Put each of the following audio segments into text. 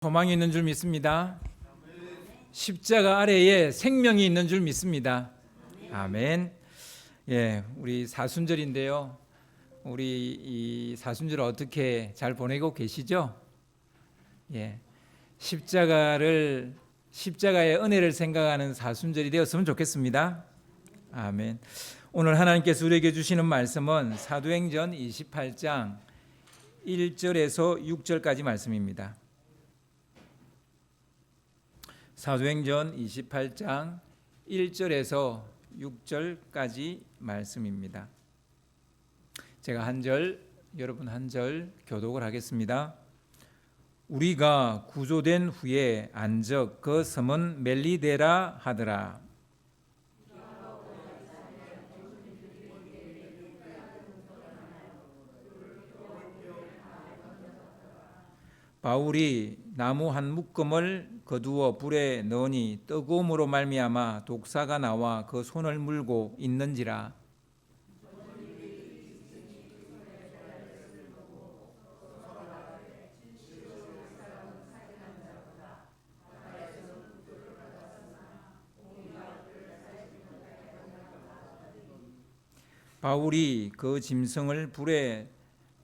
소망이 있는 줄 믿습니다. 십자가 아래에 생명이 있는 줄 믿습니다. 아멘. 예, 우리 사순절인데요. 우리 이 사순절 어떻게 잘 보내고 계시죠? 예, 십자가의 은혜를 생각하는 사순절이 되었으면 좋겠습니다. 아멘. 오늘 하나님께서 우리에게 주시는 말씀은 사도행전 28장 1절에서 6절까지 말씀입니다. 사도행전 28장 1절에서 6절까지 말씀입니다. 제가 한 절, 여러분 한 절 교독을 하겠습니다. 우리가 구조된 후에 안적 그 섬은 멜리데라 하더라. 바울이 나무 한 묶음을 거두어 불에 넣으니 뜨거움으로 말미암아 독사가 나와 그 손을 물고 있는지라. 바울이 그 짐승을 불에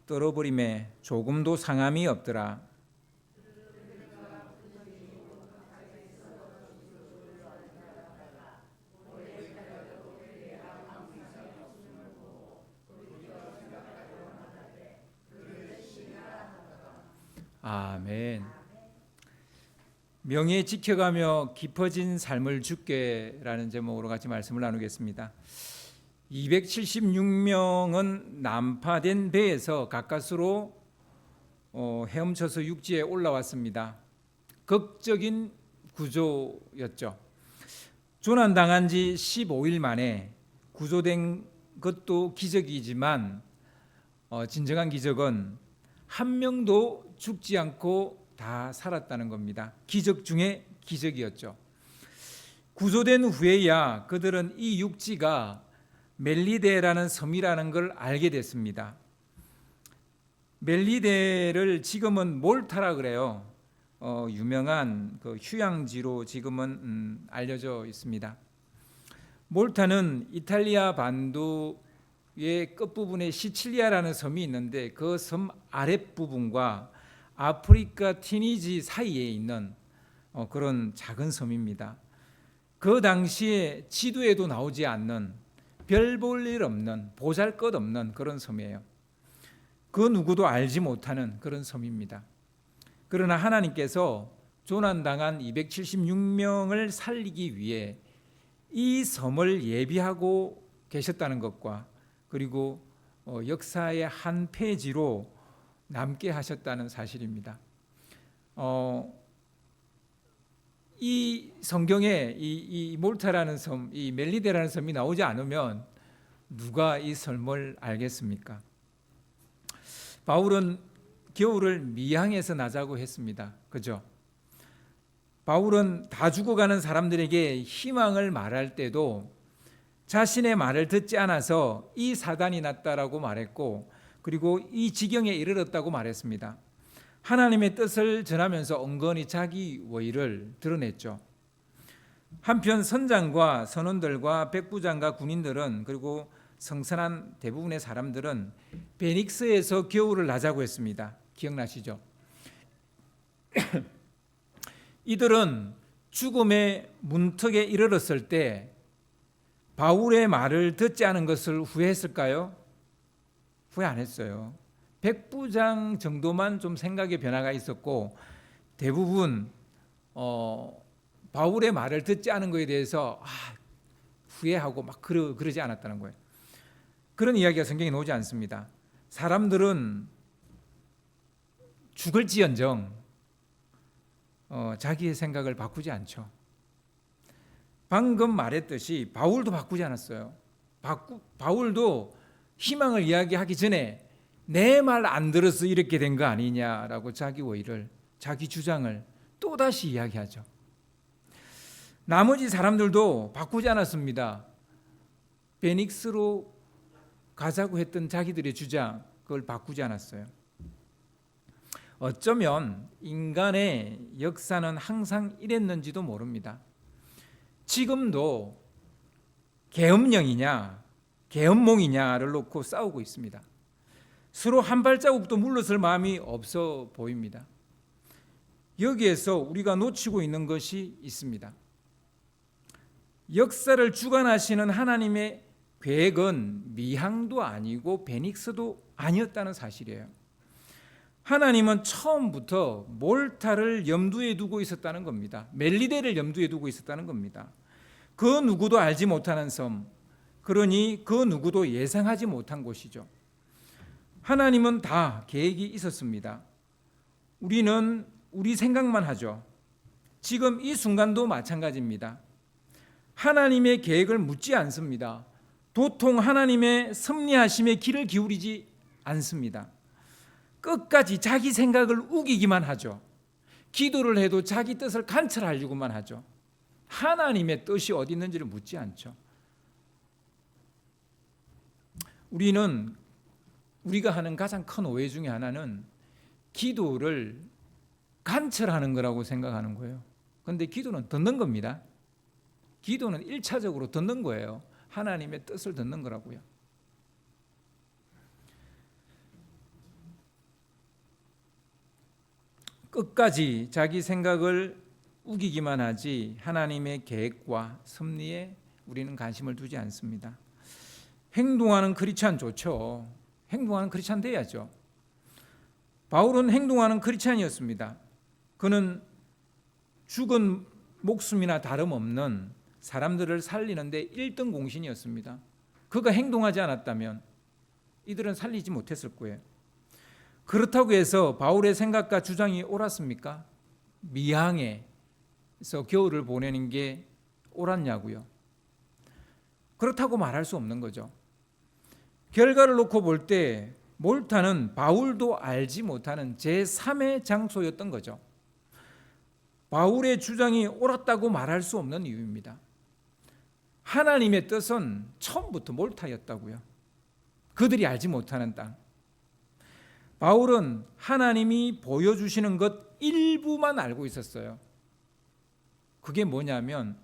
떨어버림에 조금도 상함이 없더라. 아멘. 명예 지켜가며 깊어진 삶을 주께라는 제목으로 같이 말씀을 나누겠습니다. 276명은 난파된 배에서 가까스로 헤엄쳐서 육지에 올라왔습니다. 극적인 구조였죠. 조난당한 지 15일 만에 구조된 것도 기적이지만 진정한 기적은 한 명도 죽지 않고 다 살았다는 겁니다. 기적 중에 기적이었죠. 구조된 후에야 그들은 이 육지가 멜리데라는 섬이라는 걸 알게 됐습니다. 멜리데를 지금은 몰타라 그래요. 유명한 그 휴양지로 지금은 알려져 있습니다. 몰타는 이탈리아 반도의 끝부분에 시칠리아라는 섬이 있는데 그 섬 아랫부분과 아프리카 티니지 사이에 있는 그런 작은 섬입니다. 그 당시에 지도에도 나오지 않는 별 볼 일 없는 보잘것없는 그런 섬이에요. 그 누구도 알지 못하는 그런 섬입니다. 그러나 하나님께서 조난당한 276명을 살리기 위해 이 섬을 예비하고 계셨다는 것과 그리고 역사의 한 페이지로 남게 하셨다는 사실입니다. 이 성경에 이 몰타라는 섬, 이 멜리데라는 섬이 나오지 않으면 누가 이 섬을 알겠습니까? 바울은 겨울을 미항에서 나자고 했습니다. 그죠? 바울은 다 죽어가는 사람들에게 희망을 말할 때도 자신의 말을 듣지 않아서 이 사단이 났다라고 말했고, 그리고 이 지경에 이르렀다고 말했습니다. 하나님의 뜻을 전하면서 은근히 자기 의를 드러냈죠. 한편 선장과 선원들과 백부장과 군인들은 그리고 성선한 대부분의 사람들은 베닉스에서 겨울을 나자고 했습니다. 기억나시죠? 이들은 죽음의 문턱에 이르렀을 때 바울의 말을 듣지 않은 것을 후회했을까요? 후회 안 했어요. 백부장 정도만 좀 생각의 변화가 있었고 대부분 바울의 말을 듣지 않은 것에 대해서 후회하고 막 그러지 않았다는 거예요. 그런 이야기가 성경에 나오지 않습니다. 사람들은 죽을지언정 자기의 생각을 바꾸지 않죠. 방금 말했듯이 바울도 바꾸지 않았어요. 바울도 희망을 이야기하기 전에 내 말 안 들어서 이렇게 된 거 아니냐라고 자기 의를, 자기 주장을 또다시 이야기하죠. 나머지 사람들도 바꾸지 않았습니다. 베닉스로 가자고 했던 자기들의 주장, 그걸 바꾸지 않았어요. 어쩌면 인간의 역사는 항상 이랬는지도 모릅니다. 지금도 계엄령이냐 계엄몽이냐를 놓고 싸우고 있습니다. 서로 한 발자국도 물러설 마음이 없어 보입니다. 여기에서 우리가 놓치고 있는 것이 있습니다. 역사를 주관하시는 하나님의 계획은 미항도 아니고 베닉스도 아니었다는 사실이에요. 하나님은 처음부터 몰타를 염두에 두고 있었다는 겁니다. 멜리데를 염두에 두고 있었다는 겁니다. 그 누구도 알지 못하는 섬, 그러니 그 누구도 예상하지 못한 곳이죠. 하나님은 다 계획이 있었습니다. 우리는 우리 생각만 하죠. 지금 이 순간도 마찬가지입니다. 하나님의 계획을 묻지 않습니다. 도통 하나님의 섭리하심에 귀를 기울이지 않습니다. 끝까지 자기 생각을 우기기만 하죠. 기도를 해도 자기 뜻을 관철하려고만 하죠. 하나님의 뜻이 어디 있는지를 묻지 않죠. 우리가 하는 가장 큰 오해 중에 하나는 기도를 관철하는 거라고 생각하는 거예요. 그런데 기도는 듣는 겁니다. 기도는 1차적으로 듣는 거예요. 하나님의 뜻을 듣는 거라고요. 끝까지 자기 생각을 우기기만 하지 하나님의 계획과 섭리에 우리는 관심을 두지 않습니다. 행동하는 크리스찬 좋죠. 행동하는 크리스찬 돼야죠. 바울은 행동하는 크리스찬이었습니다. 그는 죽은 목숨이나 다름없는 사람들을 살리는데 1등 공신이었습니다. 그가 행동하지 않았다면 이들은 살리지 못했을 거예요. 그렇다고 해서 바울의 생각과 주장이 옳았습니까? 미항에서 겨울을 보내는 게 옳았냐고요? 그렇다고 말할 수 없는 거죠. 결과를 놓고 볼 때 몰타는 바울도 알지 못하는 제3의 장소였던 거죠. 바울의 주장이 옳았다고 말할 수 없는 이유입니다. 하나님의 뜻은 처음부터 몰타였다고요. 그들이 알지 못하는 땅. 바울은 하나님이 보여주시는 것 일부만 알고 있었어요. 그게 뭐냐면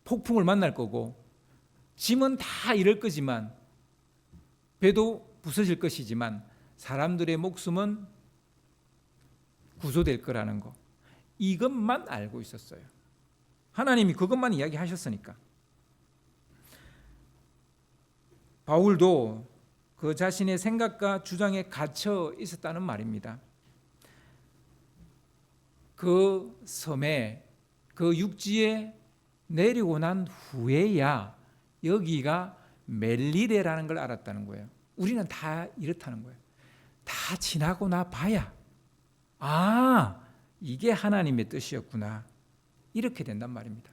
폭풍을 만날 거고 짐은 다 잃을 거지만 배도 부서질 것이지만 사람들의 목숨은 구조될 거라는 거, 이것만 알고 있었어요. 하나님이 그것만 이야기하셨으니까. 바울도 그 자신의 생각과 주장에 갇혀 있었다는 말입니다. 그 섬에, 그 육지에 내리고 난 후에야 여기가 멜리데라는 걸 알았다는 거예요. 우리는 다 이렇다는 거예요. 다 지나고 나 봐야 이게 하나님의 뜻이었구나, 이렇게 된단 말입니다.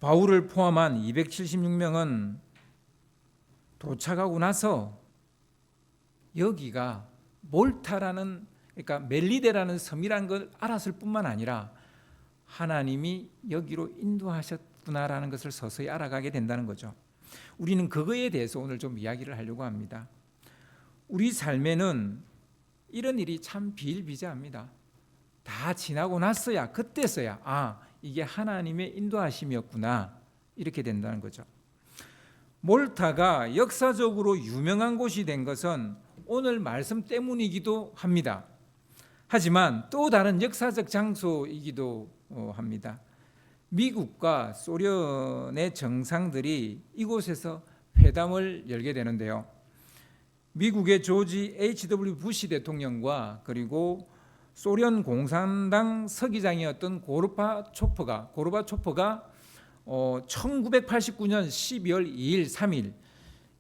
바울을 포함한 276명은 도착하고 나서 여기가 몰타라는, 그러니까 멜리데라는 섬이라는 걸 알았을 뿐만 아니라 하나님이 여기로 인도하셨구나라는 것을 서서히 알아가게 된다는 거죠. 우리는 그거에 대해서 오늘 좀 이야기를 하려고 합니다. 우리 삶에는 이런 일이 참 비일비재합니다. 다 지나고 났어야, 그때서야 이게 하나님의 인도하심이었구나, 이렇게 된다는 거죠. 몰타가 역사적으로 유명한 곳이 된 것은 오늘 말씀 때문이기도 합니다. 하지만 또 다른 역사적 장소이기도 합니다. 미국과 소련의 정상들이 이곳에서 회담을 열게 되는데요. 미국의 조지 H.W. 부시 대통령과 그리고 소련 공산당 서기장이었던 고르바초프가 1989년 12월 2일, 3일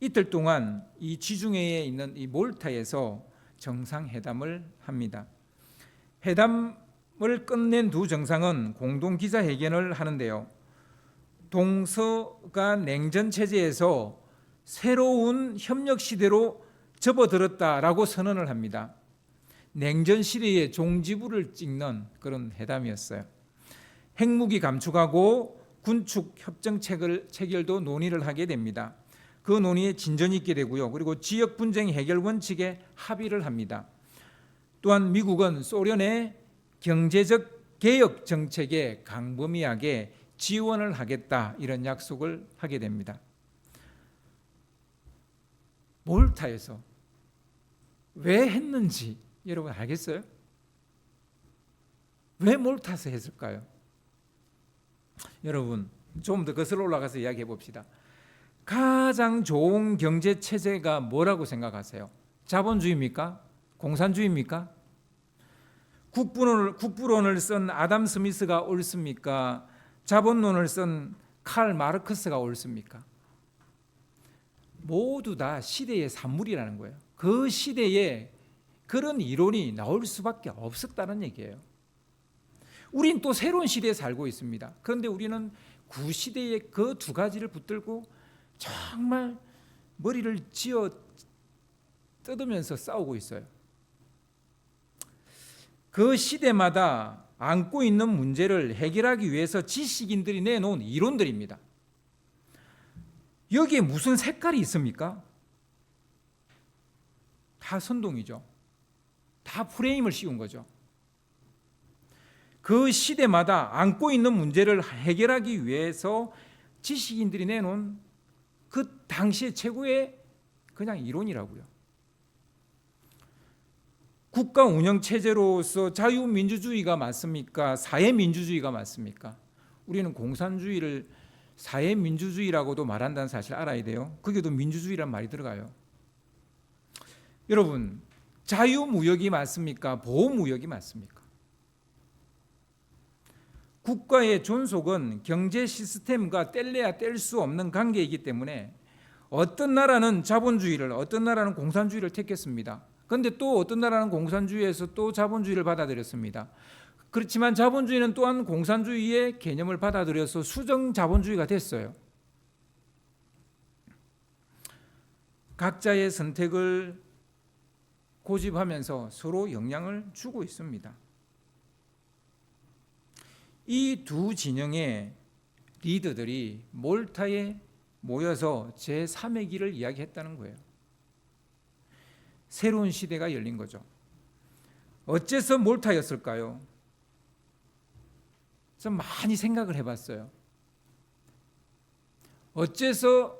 이틀 동안 이 지중해에 있는 이 몰타에서 정상회담을 합니다. 회담을 끝낸 두 정상은 공동 기자회견을 하는데요. 동서가 냉전 체제에서 새로운 협력 시대로 접어들었다라고 선언을 합니다. 냉전 시대의 종지부를 찍는 그런 회담이었어요. 핵무기 감축하고 군축 협정 체결도 논의를 하게 됩니다. 그 논의에 진전이 있게 되고요. 그리고 지역 분쟁 해결 원칙에 합의를 합니다. 또한 미국은 소련의 경제적 개혁 정책에 강범위하게 지원을 하겠다, 이런 약속을 하게 됩니다. 몰타에서 왜 했는지 여러분 알겠어요? 왜 몰타에서 했을까요? 여러분 좀 더 거슬러 올라가서 이야기해 봅시다. 가장 좋은 경제 체제가 뭐라고 생각하세요? 자본주의입니까? 공산주의입니까? 국부론을 쓴 아담 스미스가 옳습니까? 자본론을 쓴 칼 마르크스가 옳습니까? 모두 다 시대의 산물이라는 거예요. 그 시대에 그런 이론이 나올 수밖에 없었다는 얘기예요. 우린 또 새로운 시대에 살고 있습니다. 그런데 우리는 구시대의 그 두 가지를 붙들고 정말 머리를 쥐어 뜯으면서 싸우고 있어요. 그 시대마다 안고 있는 문제를 해결하기 위해서 지식인들이 내놓은 이론들입니다. 여기에 무슨 색깔이 있습니까? 다 선동이죠. 다 프레임을 씌운 거죠. 그 시대마다 안고 있는 문제를 해결하기 위해서 지식인들이 내놓은 그 당시의 최고의 그냥 이론이라고요. 국가 운영 체제로서 자유민주주의가 맞습니까? 사회민주주의가 맞습니까? 우리는 공산주의를 사회민주주의라고도 말한다는 사실 알아야 돼요. 거기도 민주주의란 말이 들어가요. 여러분, 자유무역이 맞습니까? 보호무역이 맞습니까? 국가의 존속은 경제 시스템과 뗄래야 뗄 수 없는 관계이기 때문에 어떤 나라는 자본주의를, 어떤 나라는 공산주의를 택했습니다. 그런데 또 어떤 나라는 공산주의에서 또 자본주의를 받아들였습니다. 그렇지만 자본주의는 또한 공산주의의 개념을 받아들여서 수정 자본주의가 됐어요. 각자의 선택을 고집하면서 서로 영향을 주고 있습니다. 이 두 진영의 리더들이 몰타에 모여서 제3의 길을 이야기했다는 거예요. 새로운 시대가 열린 거죠. 어째서 몰타였을까요? 좀 많이 생각을 해봤어요. 어째서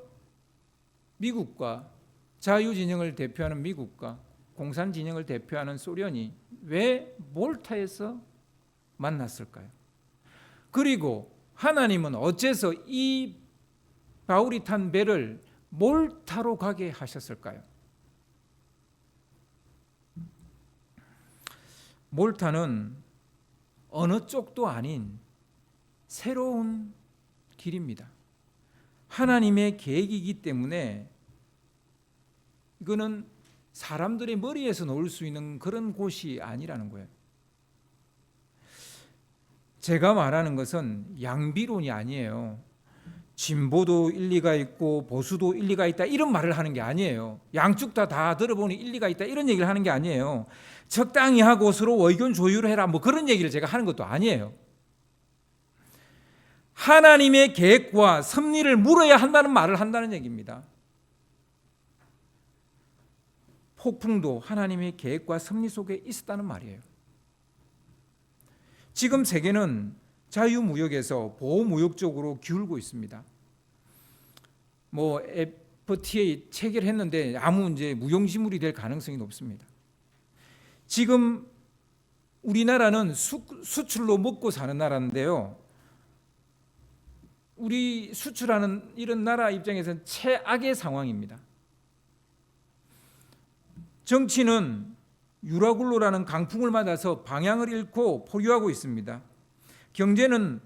미국과 자유진영을 대표하는 미국과 공산진영을 대표하는 소련이 왜 몰타에서 만났을까요? 그리고 하나님은 어째서 이 바울이 탄 배를 몰타로 가게 하셨을까요? 몰타는 어느 쪽도 아닌 새로운 길입니다. 하나님의 계획이기 때문에 이거는 사람들의 머리에서 놓을 수 있는 그런 곳이 아니라는 거예요. 제가 말하는 것은 양비론이 아니에요. 진보도 일리가 있고 보수도 일리가 있다 이런 말을 하는 게 아니에요. 양쪽 다 들어보니 일리가 있다 이런 얘기를 하는 게 아니에요. 적당히 하고 서로 의견 조율을 해라 뭐 그런 얘기를 제가 하는 것도 아니에요. 하나님의 계획과 섭리를 물어야 한다는 말을 한다는 얘기입니다. 폭풍도 하나님의 계획과 섭리 속에 있었다는 말이에요. 지금 세계는 자유무역에서 보호무역 쪽으로 기울고 있습니다. FTA 체결했는데 아무 이제 무용지물이 될 가능성이 높습니다. 지금 우리나라는 수출로 먹고 사는 나라인데요. 우리 수출하는 이런 나라 입장에서는 최악의 상황입니다. 정치는 유라굴로라는 강풍을 맞아서 방향을 잃고 포류하고 있습니다. 경제는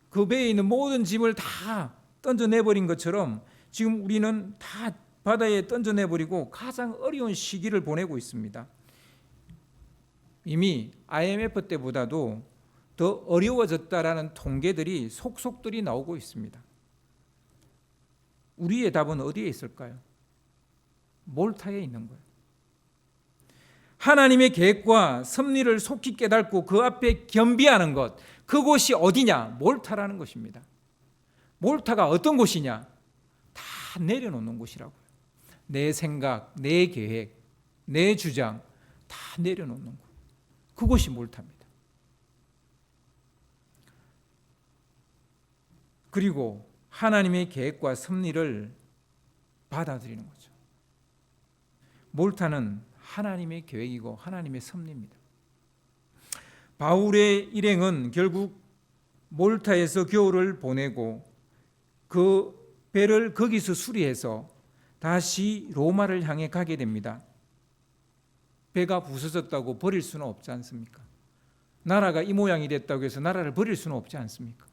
그 배에 있는 모든 짐을 다 던져내버린 것처럼 지금 우리는 다 바다에 던져내버리고 가장 어려운 시기를 보내고 있습니다. 이미 IMF 때보다도 더 어려워졌다라는 통계들이 속속들이 나오고 있습니다. 우리의 답은 어디에 있을까요? 몰타에 있는 거예요. 하나님의 계획과 섭리를 속히 깨닫고 그 앞에 겸비하는 것, 그곳이 어디냐? 몰타라는 것입니다. 몰타가 어떤 곳이냐? 다 내려놓는 곳이라고요. 내 생각, 내 계획, 내 주장 다 내려놓는 곳. 그것이 몰타입니다. 그리고 하나님의 계획과 섭리를 받아들이는 거죠. 몰타는 하나님의 계획이고 하나님의 섭리입니다. 바울의 일행은 결국 몰타에서 겨울을 보내고 그 배를 거기서 수리해서 다시 로마를 향해 가게 됩니다. 배가 부서졌다고 버릴 수는 없지 않습니까? 나라가 이 모양이 됐다고 해서 나라를 버릴 수는 없지 않습니까?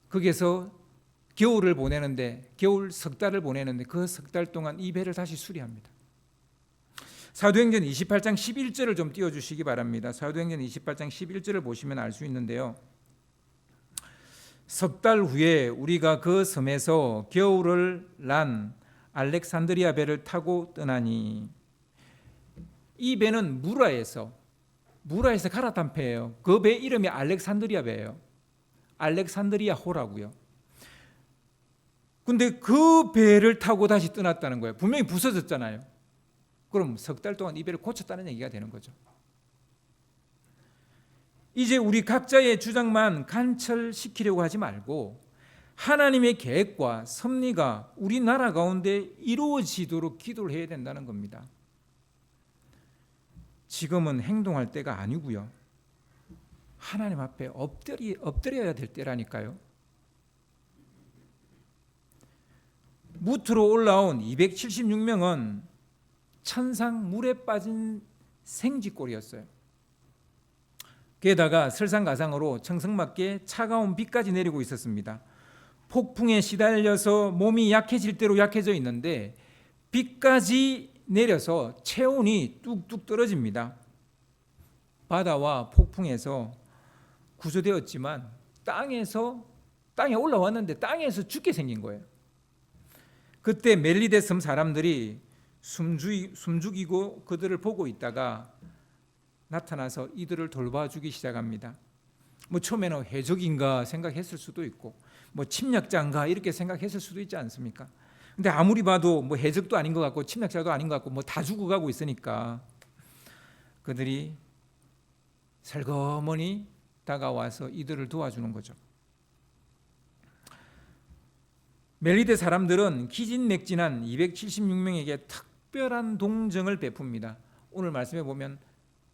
거기서 겨울을 보내는데, 겨울 석 달을 보내는데 그 석 달 동안 이 배를 다시 수리합니다. 사도행전 28장 11절을 좀 띄워주시기 바랍니다. 사도행전 28장 11절을 보시면 알 수 있는데요. 석 달 후에 우리가 그 섬에서 겨울을 난 알렉산드리아 배를 타고 떠나니, 이 배는 무라에서 갈아탄 배예요. 그 배 이름이 알렉산드리아 배예요. 알렉산드리아 호라고요. 근데 그 배를 타고 다시 떠났다는 거예요. 분명히 부서졌잖아요. 그럼 석 달 동안 이 배를 고쳤다는 얘기가 되는 거죠. 이제 우리 각자의 주장만 관철시키려고 하지 말고 하나님의 계획과 섭리가 우리나라 가운데 이루어지도록 기도를 해야 된다는 겁니다. 지금은 행동할 때가 아니고요. 하나님 앞에 엎드려야 될 때라니까요. 무트로 올라온 276명은 천상 물에 빠진 생쥐꼴이었어요. 게다가 설상가상으로 청성맞게 차가운 비까지 내리고 있었습니다. 폭풍에 시달려서 몸이 약해질 대로 약해져 있는데 비까지 내려서 체온이 뚝뚝 떨어집니다. 바다와 폭풍에서 구조되었지만 땅에 올라왔는데 땅에서 죽게 생긴 거예요. 그때 멜리데 섬 사람들이 숨죽이고 그들을 보고 있다가 나타나서 이들을 돌봐주기 시작합니다. 처음에는 해적인가 생각했을 수도 있고 침략자인가 이렇게 생각했을 수도 있지 않습니까? 근데 아무리 봐도 해적도 아닌 것 같고 침략자도 아닌 것 같고 다 죽어가고 있으니까 그들이 슬그머니 다가와서 이들을 도와주는 거죠. 멜리데 사람들은 기진맥진한 276명에게 특별한 동정을 베풉니다. 오늘 말씀에 보면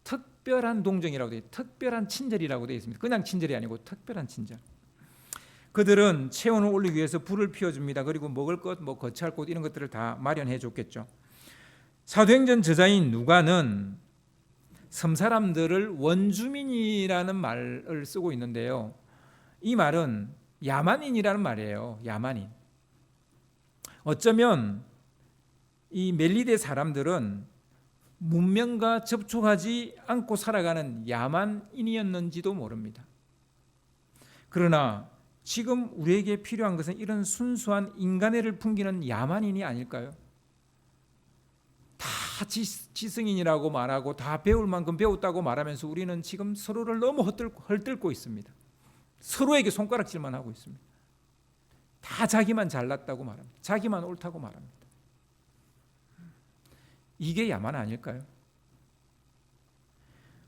특별한 동정이라고 되어 있어요. 특별한 친절이라고 되어 있습니다. 그냥 친절이 아니고 특별한 친절. 그들은 체온을 올리기 위해서 불을 피워줍니다. 그리고 먹을 것, 거처할 곳 이런 것들을 다 마련해 줬겠죠. 사도행전 저자인 누가는 섬 사람들을 원주민이라는 말을 쓰고 있는데요. 이 말은 야만인이라는 말이에요. 야만인. 어쩌면 이 멜리데 사람들은 문명과 접촉하지 않고 살아가는 야만인이었는지도 모릅니다. 그러나 지금 우리에게 필요한 것은 이런 순수한 인간애를 풍기는 야만인이 아닐까요? 다 지성인이라고 말하고 다 배울 만큼 배웠다고 말하면서 우리는 지금 서로를 너무 헐뜯고 있습니다. 서로에게 손가락질만 하고 있습니다. 다 자기만 잘났다고 말합니다. 자기만 옳다고 말합니다. 이게 야만 아닐까요?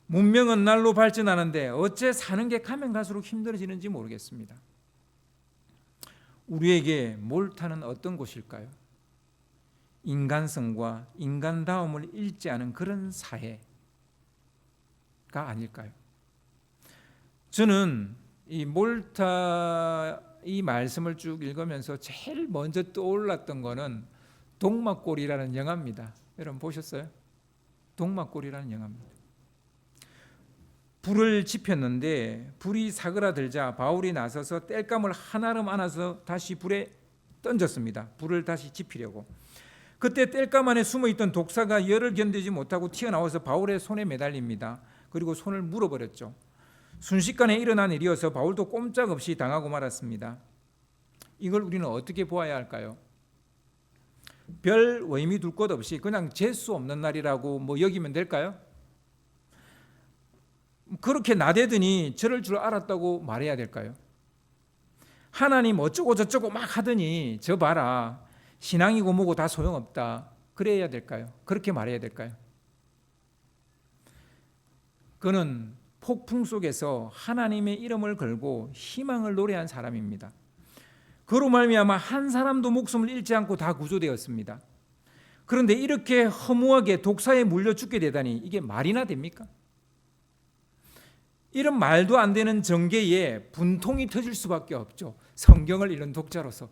문명은 날로 발전하는데 어째 사는 게 가면 갈수록 힘들어지는지 모르겠습니다. 우리에게 몰타는 어떤 곳일까요? 인간성과 인간다움을 잃지 않은 그런 사회가 아닐까요? 저는 이 몰타 이 말씀을 쭉 읽으면서 제일 먼저 떠올랐던 거는 동막골이라는 영화입니다. 여러분 보셨어요? 동막골이라는 영화입니다. 불을 지폈는데 불이 사그라들자 바울이 나서서 땔감을 한아름 안아서 다시 불에 던졌습니다. 불을 다시 지피려고. 그때 땔감 안에 숨어있던 독사가 열을 견디지 못하고 튀어나와서 바울의 손에 매달립니다. 그리고 손을 물어버렸죠. 순식간에 일어난 일이어서 바울도 꼼짝없이 당하고 말았습니다. 이걸 우리는 어떻게 보아야 할까요? 별 의미 둘 것 없이 그냥 재수 없는 날이라고 여기면 될까요? 그렇게 나대더니 저럴 줄 알았다고 말해야 될까요? 하나님 어쩌고 저쩌고 막 하더니 저 봐라, 신앙이고 뭐고 다 소용없다, 그래야 될까요? 그렇게 말해야 될까요? 그는 폭풍 속에서 하나님의 이름을 걸고 희망을 노래한 사람입니다. 그로 말미암아 한 사람도 목숨을 잃지 않고 다 구조되었습니다. 그런데 이렇게 허무하게 독사에 물려 죽게 되다니 이게 말이나 됩니까? 이런 말도 안 되는 전개에 분통이 터질 수밖에 없죠. 성경을 읽는 독자로서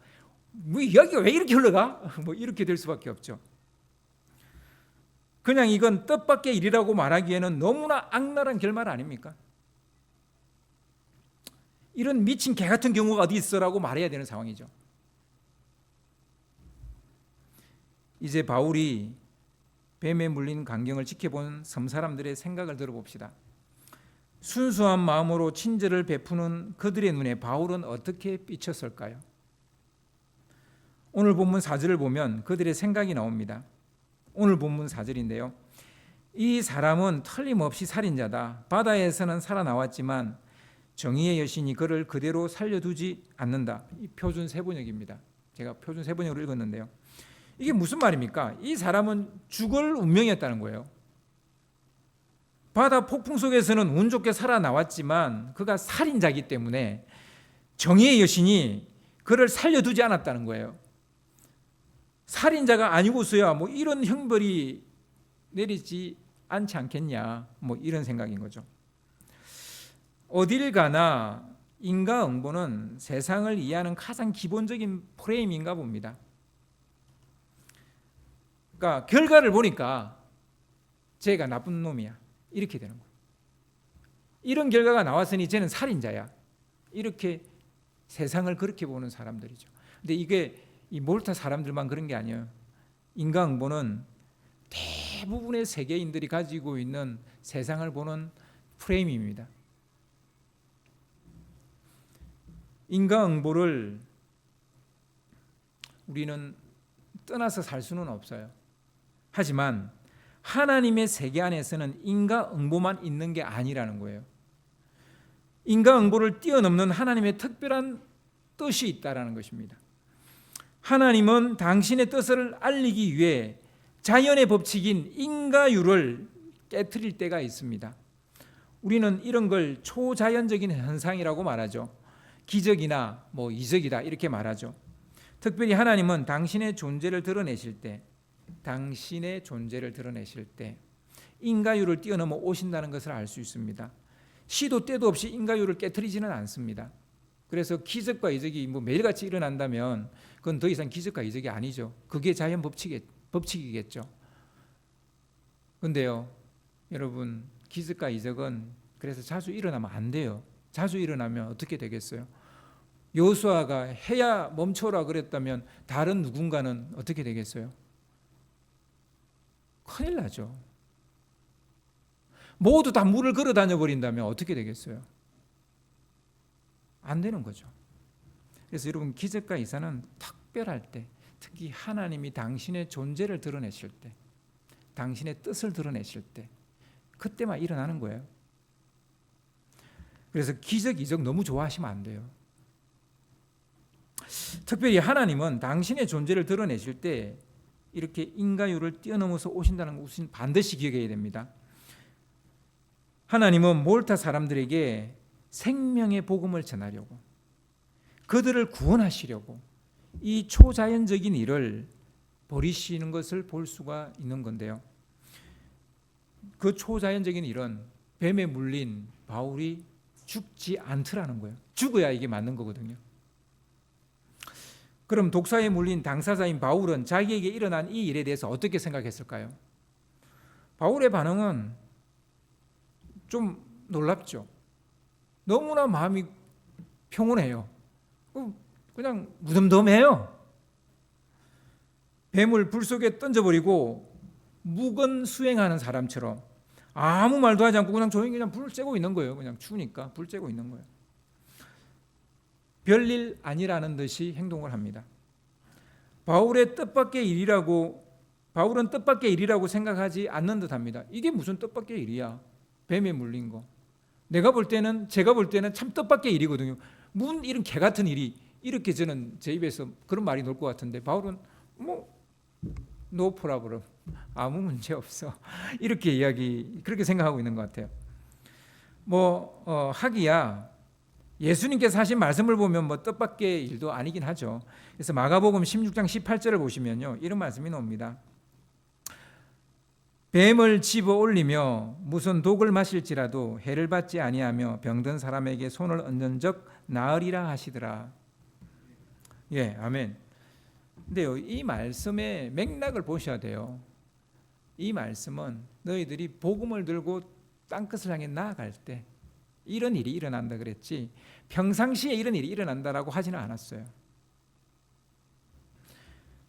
뭐 이야기가 왜 이렇게 흘러가? 뭐 이렇게 될 수밖에 없죠. 그냥 이건 뜻밖의 일이라고 말하기에는 너무나 악랄한 결말 아닙니까? 이런 미친 개 같은 경우가 어디 있어라고 말해야 되는 상황이죠. 이제 바울이 뱀에 물린 광경을 지켜본 섬 사람들의 생각을 들어봅시다. 순수한 마음으로 친절을 베푸는 그들의 눈에 바울은 어떻게 비쳤을까요? 오늘 본문 4절을 보면 그들의 생각이 나옵니다. 오늘 본문 4절인데요. 이 사람은 틀림없이 살인자다. 바다에서는 살아나왔지만 정의의 여신이 그를 그대로 살려두지 않는다. 이 표준 세번역입니다. 제가 표준 세번역으로 읽었는데요. 이게 무슨 말입니까? 이 사람은 죽을 운명이었다는 거예요. 바다 폭풍 속에서는 운 좋게 살아나왔지만 그가 살인자이기 때문에 정의의 여신이 그를 살려두지 않았다는 거예요. 살인자가 아니고서야 뭐 이런 형벌이 내리지 않지 않겠냐, 뭐 이런 생각인 거죠. 어딜 가나 인과응보는 세상을 이해하는 가장 기본적인 프레임인가 봅니다. 그러니까 결과를 보니까 쟤가 나쁜 놈이야, 이렇게 되는 거예요. 이런 결과가 나왔으니 쟤는 살인자야, 이렇게 세상을 그렇게 보는 사람들이죠. 근데 이게 이 몰타 사람들만 그런 게 아니에요. 인과응보는 대부분의 세계인들이 가지고 있는 세상을 보는 프레임입니다. 인과응보를 우리는 떠나서 살 수는 없어요. 하지만 하나님의 세계 안에서는 인과응보만 있는 게 아니라는 거예요. 인과응보를 뛰어넘는 하나님의 특별한 뜻이 있다라는 것입니다. 하나님은 당신의 뜻을 알리기 위해 자연의 법칙인 인과율을 깨트릴 때가 있습니다. 우리는 이런 걸 초자연적인 현상이라고 말하죠. 기적이나 뭐 이적이다 이렇게 말하죠. 특별히 하나님은 당신의 존재를 드러내실 때 인과율을 뛰어넘어 오신다는 것을 알 수 있습니다. 시도 때도 없이 인과율을 깨트리지는 않습니다. 그래서 기적과 이적이 뭐 매일같이 일어난다면 그건 더 이상 기적과 이적이 아니죠. 그게 자연 법칙이겠죠. 그런데요, 여러분, 기적과 이적은 그래서 자주 일어나면 안 돼요. 자주 일어나면 어떻게 되겠어요? 여호수아가 해야 멈춰라 그랬다면 다른 누군가는 어떻게 되겠어요? 큰일 나죠. 모두 다 물을 걸어 다녀 버린다면 어떻게 되겠어요? 안 되는 거죠. 그래서 여러분, 기적과 이사는 특별할 때, 특히 하나님이 당신의 존재를 드러내실 때, 당신의 뜻을 드러내실 때, 그때만 일어나는 거예요. 그래서 기적, 이적 너무 좋아하시면 안 돼요. 특별히 하나님은 당신의 존재를 드러내실 때 이렇게 인과율을 뛰어넘어서 오신다는 것은 반드시 기억해야 됩니다. 하나님은 몰타 사람들에게 생명의 복음을 전하려고, 그들을 구원하시려고 이 초자연적인 일을 벌이시는 것을 볼 수가 있는 건데요. 그 초자연적인 일은 뱀에 물린 바울이 죽지 않더라는 거예요. 죽어야 이게 맞는 거거든요. 그럼 독사에 물린 당사자인 바울은 자기에게 일어난 이 일에 대해서 어떻게 생각했을까요? 바울의 반응은 좀 놀랍죠. 너무나 마음이 평온해요. 그냥 무덤덤해요. 뱀을 불 속에 던져버리고 묵은 수행하는 사람처럼 아무 말도 하지 않고 그냥 조용히 그냥 불을 쬐고 있는 거예요. 그냥 추우니까 불 쬐고 있는 거예요. 별일 아니라는 듯이 행동을 합니다. 바울은 뜻밖의 일이라고 생각하지 않는 듯합니다. 이게 무슨 뜻밖의 일이야? 뱀에 물린 거. 제가 볼 때는 참 뜻밖의 일이거든요. 무슨 이런 개 같은 일이 이렇게 저는 제 입에서 그런 말이 나올 것 같은데 바울은 노 프라블럼, 아무 문제 없어 이렇게 그렇게 생각하고 있는 것 같아요. 하기야 예수님께서 하신 말씀을 보면 뜻밖의 일도 아니긴 하죠. 그래서 마가복음 16장 18절을 보시면요, 이런 말씀이 나옵니다. 뱀을 집어 올리며 무슨 독을 마실지라도 해를 받지 아니하며 병든 사람에게 손을 얹은 적 나으리라 하시더라. 예, 아멘. 근데요, 이 말씀의 맥락을 보셔야 돼요. 이 말씀은 너희들이 복음을 들고 땅끝을 향해 나아갈 때 이런 일이 일어난다 그랬지, 평상시에 이런 일이 일어난다라고 하지는 않았어요.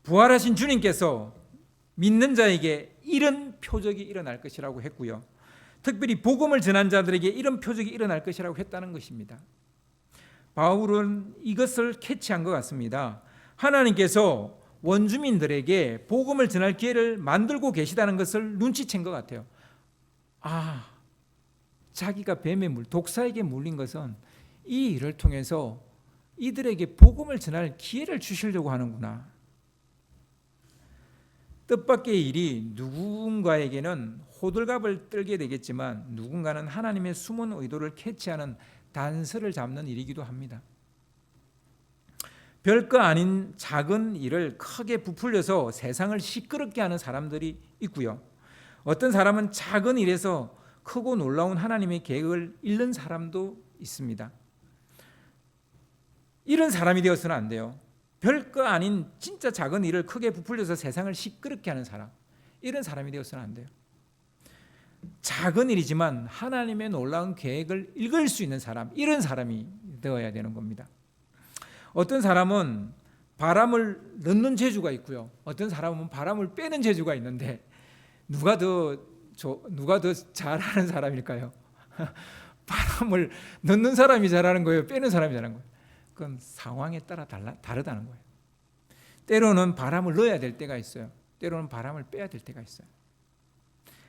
부활하신 주님께서 믿는 자에게 이런 표적이 일어날 것이라고 했고요, 특별히 복음을 전한 자들에게 이런 표적이 일어날 것이라고 했다는 것입니다. 바울은 이것을 캐치한 것 같습니다. 하나님께서 원주민들에게 복음을 전할 기회를 만들고 계시다는 것을 눈치챈 것 같아요. 자기가 독사에게 물린 것은 이 일을 통해서 이들에게 복음을 전할 기회를 주시려고 하는구나. 뜻밖의 일이 누군가에게는 호들갑을 떨게 되겠지만 누군가는 하나님의 숨은 의도를 캐치하는 단서를 잡는 일이기도 합니다. 별거 아닌 작은 일을 크게 부풀려서 세상을 시끄럽게 하는 사람들이 있고요, 어떤 사람은 작은 일에서 크고 놀라운 하나님의 계획을 잃는 사람도 있습니다. 이런 사람이 되어서는 안 돼요. 별거 아닌 진짜 작은 일을 크게 부풀려서 세상을 시끄럽게 하는 사람, 이런 사람이 되어서는 안 돼요. 작은 일이지만 하나님의 놀라운 계획을 읽을 수 있는 사람, 이런 사람이 되어야 되는 겁니다. 어떤 사람은 바람을 넣는 재주가 있고요, 어떤 사람은 바람을 빼는 재주가 있는데 누가 더 잘하는 사람일까요? 바람을 넣는 사람이 잘하는 거예요, 빼는 사람이 잘하는 거예요? 그건 상황에 따라 다르다는 거예요. 때로는 바람을 넣어야 될 때가 있어요, 때로는 바람을 빼야 될 때가 있어요.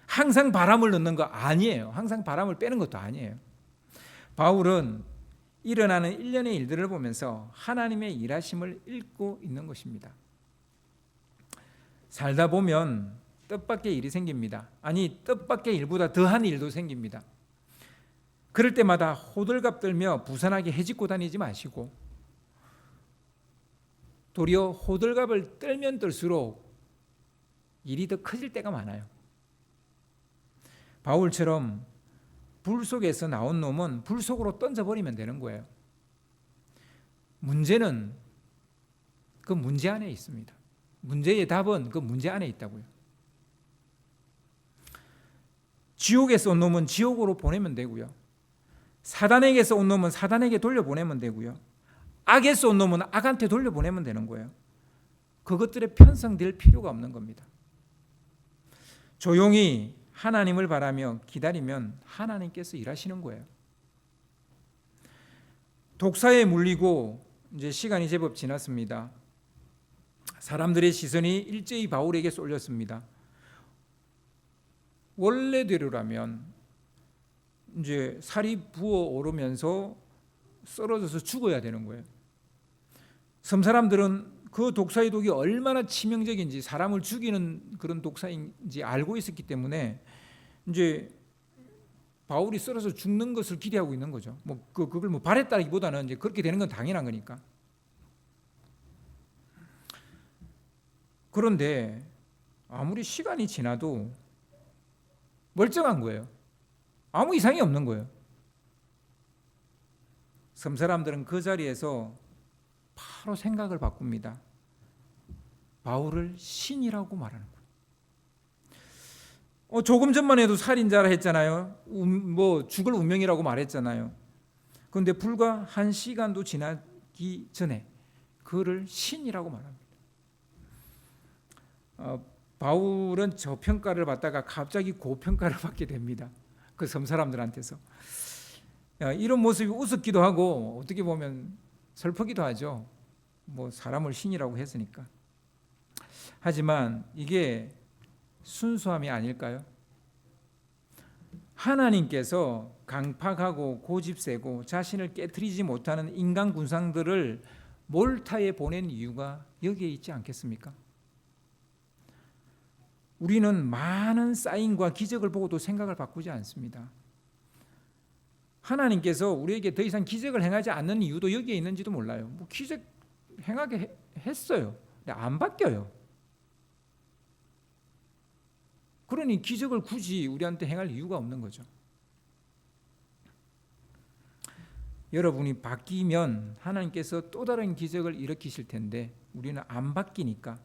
항상 바람을 넣는 거 아니에요, 항상 바람을 빼는 것도 아니에요. 바울은 일어나는 일련의 일들을 보면서 하나님의 일하심을 읽고 있는 것입니다. 살다 보면 뜻밖의 일이 생깁니다. 아니, 뜻밖의 일보다 더한 일도 생깁니다. 그럴 때마다 호들갑 떨며 부산하게 헤집고 다니지 마시고 도리어 호들갑을 떨면 떨수록 일이 더 커질 때가 많아요. 바울처럼 불 속에서 나온 놈은 불 속으로 던져버리면 되는 거예요. 문제는 그 문제 안에 있습니다. 문제의 답은 그 문제 안에 있다고요. 지옥에서 온 놈은 지옥으로 보내면 되고요, 사단에게서 온 놈은 사단에게 돌려보내면 되고요, 악에서 온 놈은 악한테 돌려보내면 되는 거예요. 그것들에 편성될 필요가 없는 겁니다. 조용히 하나님을 바라며 기다리면 하나님께서 일하시는 거예요. 독사에 물리고 이제 시간이 제법 지났습니다. 사람들의 시선이 일제히 바울에게 쏠렸습니다. 원래대로라면 이제 살이 부어오르면서 쓰러져서 죽어야 되는 거예요. 섬 사람들은 그 독사의 독이 얼마나 치명적인지, 사람을 죽이는 그런 독사인지 알고 있었기 때문에 이제 바울이 쓰러져 죽는 것을 기대하고 있는 거죠. 그걸 바랬다기보다는 이제 그렇게 되는 건 당연한 거니까. 그런데 아무리 시간이 지나도 멀쩡한 거예요. 아무 이상이 없는 거예요. 섬 사람들은 그 자리에서 바로 생각을 바꿉니다. 바울을 신이라고 말하는 거예요. 조금 전만 해도 살인자라 했잖아요. 죽을 운명이라고 말했잖아요. 그런데 불과 1시간도 지나기 전에 그를 신이라고 말합니다. 바울은 저평가를 받다가 갑자기 고평가를 받게 됩니다. 그 섬 사람들한테서. 이런 모습이 우습기도 하고 어떻게 보면 슬프기도 하죠. 사람을 신이라고 했으니까. 하지만 이게 순수함이 아닐까요? 하나님께서 강팍하고 고집세고 자신을 깨트리지 못하는 인간 군상들을 몰타에 보낸 이유가 여기에 있지 않겠습니까? 우리는 많은 사인과 기적을 보고도 생각을 바꾸지 않습니다. 하나님께서 우리에게 더 이상 기적을 행하지 않는 이유도 여기에 있는지도 몰라요. 뭐 기적 행하게 했어요. 근데 안 바뀌어요. 그러니 기적을 굳이 우리한테 행할 이유가 없는 거죠. 여러분이 바뀌면 하나님께서 또 다른 기적을 일으키실 텐데 우리는 안 바뀌니까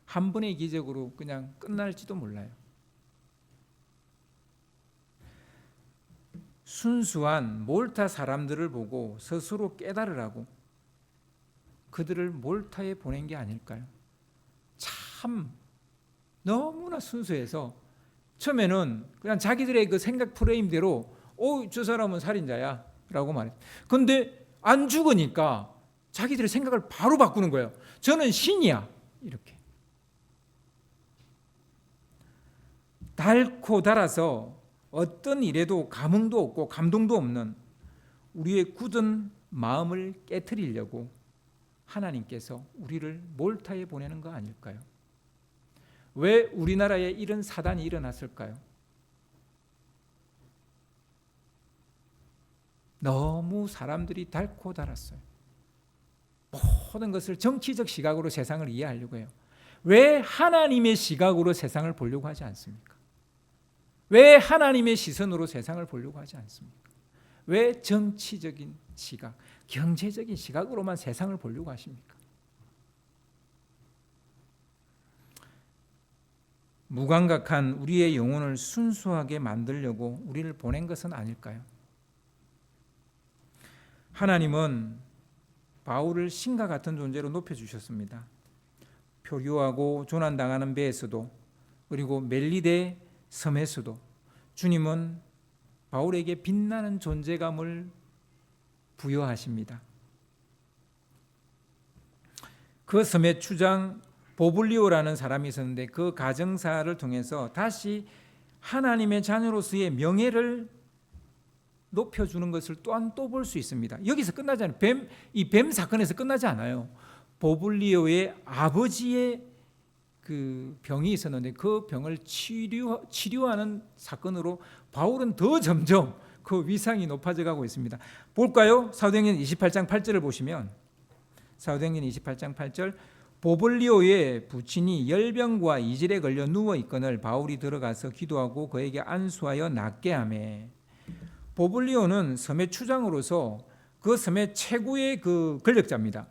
한 번의 기적으로 그냥 끝날지도 몰라요. 순수한 몰타 사람들을 보고 스스로 깨달으라고 그들을 몰타에 보낸 게 아닐까요? 참 너무나 순수해서 처음에는 그냥 자기들의 그 생각 프레임대로 저 사람은 살인자야 라고 말했어요. 근데 안 죽으니까 자기들의 생각을 바로 바꾸는 거예요. 저는 신이야 이렇게. 닳고 닳아서 어떤 일에도 감흥도 없고 감동도 없는 우리의 굳은 마음을 깨트리려고 하나님께서 우리를 몰타에 보내는 거 아닐까요? 왜 우리나라에 이런 사단이 일어났을까요? 너무 사람들이 닳고 닳았어요. 모든 것을 정치적 시각으로 세상을 이해하려고 해요. 왜 하나님의 시각으로 세상을 보려고 하지 않습니까? 왜 하나님의 시선으로 세상을 보려고 하지 않습니까? 왜 정치적인 시각, 경제적인 시각으로만 세상을 보려고 하십니까? 무감각한 우리의 영혼을 순수하게 만들려고 우리를 보낸 것은 아닐까요? 하나님은 바울을 신과 같은 존재로 높여주셨습니다. 표류하고 조난당하는 배에서도 그리고 멜리데 섬에서도 주님은 바울에게 빛나는 존재감을 부여하십니다. 그 섬의 추장 보블리오라는 사람이 있었는데 그 가정사를 통해서 다시 하나님의 자녀로서의 명예를 높여주는 것을 또한 또 볼 수 있습니다. 여기서 끝나지 않아요. 뱀 사건에서 끝나지 않아요. 보블리오의 아버지의 그 병이 있었는데 그 병을 치료하는 사건으로 바울은 더 점점 그 위상이 높아져 가고 있습니다. 볼까요? 사도행전 28장 8절을 보시면 사도행전 28장 8절 보블리오의 부친이 열병과 이질에 걸려 누워 있거늘 바울이 들어가서 기도하고 그에게 안수하여 낫게 하매. 보블리오는 섬의 추장으로서 그 섬의 최고의 그 권력자입니다.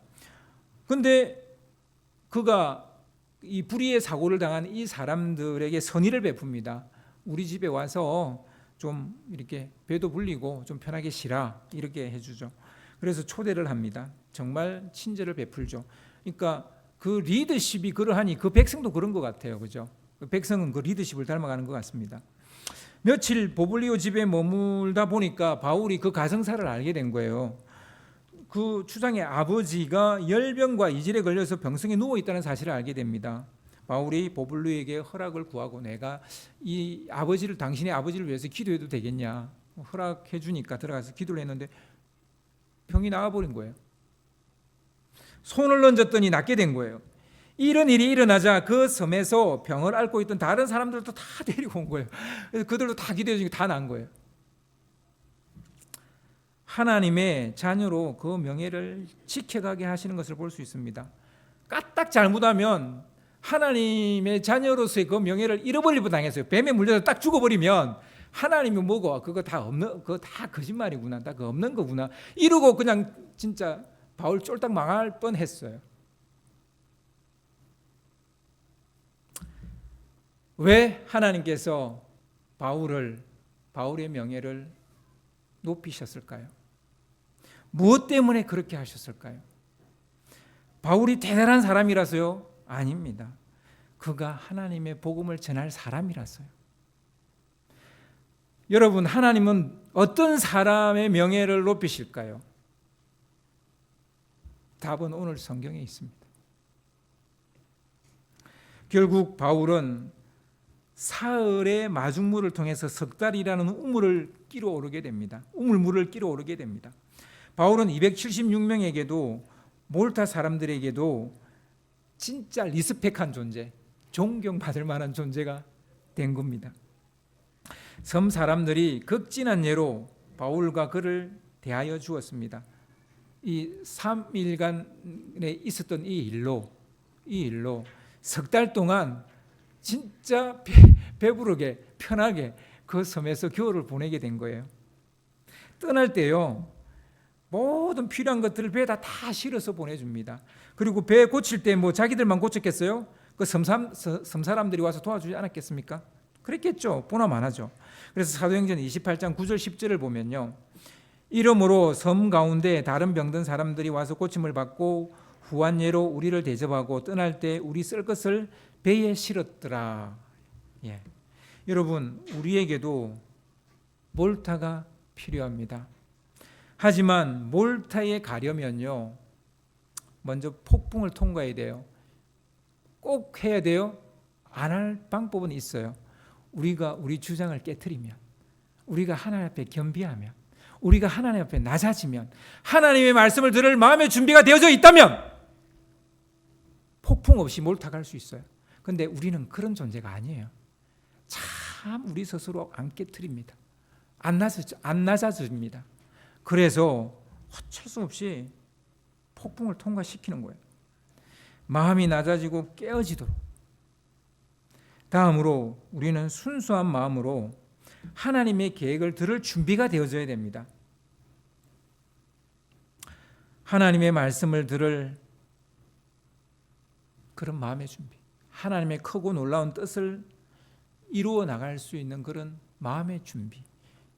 근데 그가 이 불의의 사고를 당한 이 사람들에게 선의를 베풉니다. 우리 집에 와서 좀 이렇게 배도 불리고 좀 편하게 쉬라 이렇게 해주죠. 그래서 초대를 합니다. 정말 친절을 베풀죠. 그러니까 그 리더십이 그러하니 그 백성도 그런 것 같아요, 그죠? 그 백성은 그 리더십을 닮아가는 것 같습니다. 며칠 보블리오 집에 머물다 보니까 바울이 그 가정사를 알게 된 거예요. 그 추장의 아버지가 열병과 이질에 걸려서 병성에 누워 있다는 사실을 알게 됩니다. 바울이 보블리오에게 허락을 구하고 내가 이 아버지를 당신의 아버지를 위해서 기도해도 되겠냐 허락해 주니까 들어가서 기도를 했는데 병이 나아버린 거예요. 손을 얹었더니 낫게 된 거예요. 이런 일이 일어나자 그 섬에서 병을 앓고 있던 다른 사람들도 다 데리고 온 거예요. 그래서 그들도 다 기도해 주니까 다 난 거예요. 하나님의 자녀로 그 명예를 지켜가게 하시는 것을 볼 수 있습니다. 까딱 잘못하면 하나님의 자녀로서의 그 명예를 잃어버릴 뻔당했어요. 뱀에 물려서 딱 죽어버리면 하나님이 뭐고 그거 다 없는, 그거 다 거짓말이구나, 다 그 없는 거구나 이러고 그냥 진짜 바울 쫄딱 망할 뻔했어요. 왜 하나님께서 바울의 명예를 높이셨을까요? 무엇 때문에 그렇게 하셨을까요? 바울이 대단한 사람이라서요? 아닙니다. 그가 하나님의 복음을 전할 사람이라서요. 여러분, 하나님은 어떤 사람의 명예를 높이실까요? 답은 오늘 성경에 있습니다. 결국 바울은 사흘의 마중물을 통해서 석 달이라는 우물을 끼러 오르게 됩니다. 우물물을 끼러 오르게 됩니다. 바울은 276명에게도 몰타 사람들에게도 진짜 리스펙한 존재, 존경받을 만한 존재가 된 겁니다. 섬 사람들이 극진한 예로 바울과 그를 대하여 주었습니다. 이 3일간에 있었던 이 일로 석 달 동안 진짜 배부르게 편하게 그 섬에서 겨울을 보내게 된 거예요. 떠날 때요, 모든 필요한 것들을 배에다 다 실어서 보내줍니다. 그리고 배 고칠 때 뭐 자기들만 고쳤겠어요? 그 섬 사람들이 와서 도와주지 않았겠습니까? 그랬겠죠. 보나 마나죠. 그래서 사도행전 28장 9절 10절을 보면요, 이러므로 섬 가운데 다른 병든 사람들이 와서 고침을 받고 후한 예로 우리를 대접하고 떠날 때 우리 쓸 것을 배에 실었더라. 예. 여러분, 우리에게도 몰타가 필요합니다. 하지만 몰타에 가려면요, 먼저 폭풍을 통과해야 돼요. 꼭 해야 돼요? 안 할 방법은 있어요. 우리가 우리 주장을 깨트리면, 우리가 하나님 앞에 겸비하면, 우리가 하나님 앞에 낮아지면, 하나님의 말씀을 들을 마음의 준비가 되어져 있다면 폭풍 없이 몰타갈 수 있어요. 그런데 우리는 그런 존재가 아니에요. 참 우리 스스로 안 깨트립니다. 안 낮아집니다. 그래서 어쩔 수 없이 폭풍을 통과시키는 거예요. 마음이 낮아지고 깨어지도록. 다음으로 우리는 순수한 마음으로 하나님의 계획을 들을 준비가 되어져야 됩니다. 하나님의 말씀을 들을 그런 마음의 준비, 하나님의 크고 놀라운 뜻을 이루어 나갈 수 있는 그런 마음의 준비,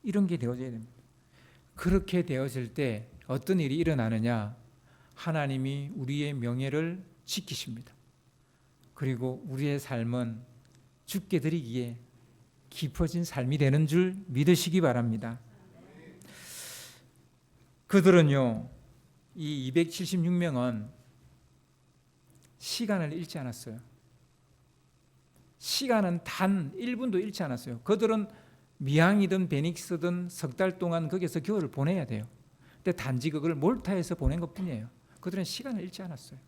이런 게 되어져야 됩니다. 그렇게 되어질 때 어떤 일이 일어나느냐? 하나님이 우리의 명예를 지키십니다. 그리고 우리의 삶은 주께 드리기에 깊어진 삶이 되는 줄 믿으시기 바랍니다. 그들은요, 이 276명은 시간을 잃지 않았어요. 시간은 단 1분도 잃지 않았어요. 그들은 미항이든 베닉스든 석 달 동안 거기서 겨울을 보내야 돼요. 근데 단지 그걸 몰타에서 보낸 것뿐이에요. 그들은 시간을 잃지 않았어요.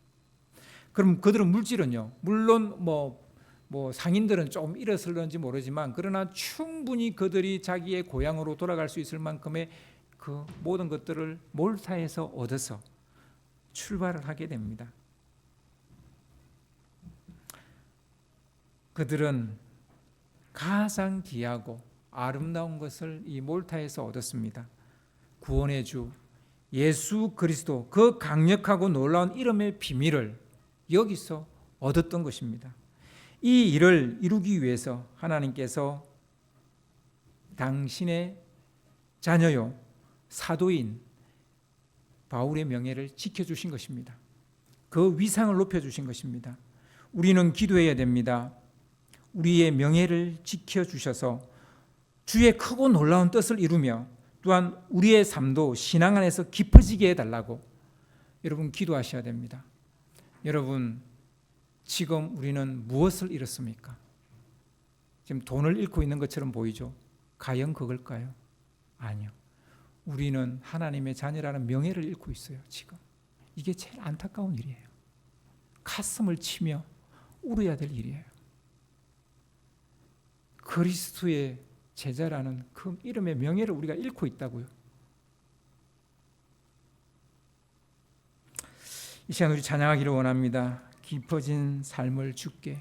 그럼 그들은 물질은요, 물론 뭐 상인들은 좀 잃었을런지 모르지만, 그러나 충분히 그들이 자기의 고향으로 돌아갈 수 있을 만큼의 그 모든 것들을 몰타에서 얻어서 출발을 하게 됩니다. 그들은 가장 귀하고 아름다운 것을 이 몰타에서 얻었습니다. 구원의 주 예수 그리스도, 그 강력하고 놀라운 이름의 비밀을 여기서 얻었던 것입니다. 이 일을 이루기 위해서 하나님께서 당신의 자녀요 사도인 바울의 명예를 지켜주신 것입니다. 그 위상을 높여주신 것입니다. 우리는 기도해야 됩니다. 우리의 명예를 지켜주셔서 주의 크고 놀라운 뜻을 이루며 또한 우리의 삶도 신앙 안에서 깊어지게 해달라고 여러분 기도하셔야 됩니다. 여러분, 지금 우리는 무엇을 잃었습니까? 지금 돈을 잃고 있는 것처럼 보이죠? 과연 그걸까요? 아니요. 우리는 하나님의 자녀라는 명예를 잃고 있어요. 지금 이게 제일 안타까운 일이에요. 가슴을 치며 울어야 될 일이에요. 그리스도의 제자라는 그 이름의 명예를 우리가 잃고 있다고요. 이 시간 우리 찬양하기를 원합니다. 깊어진 삶을 주께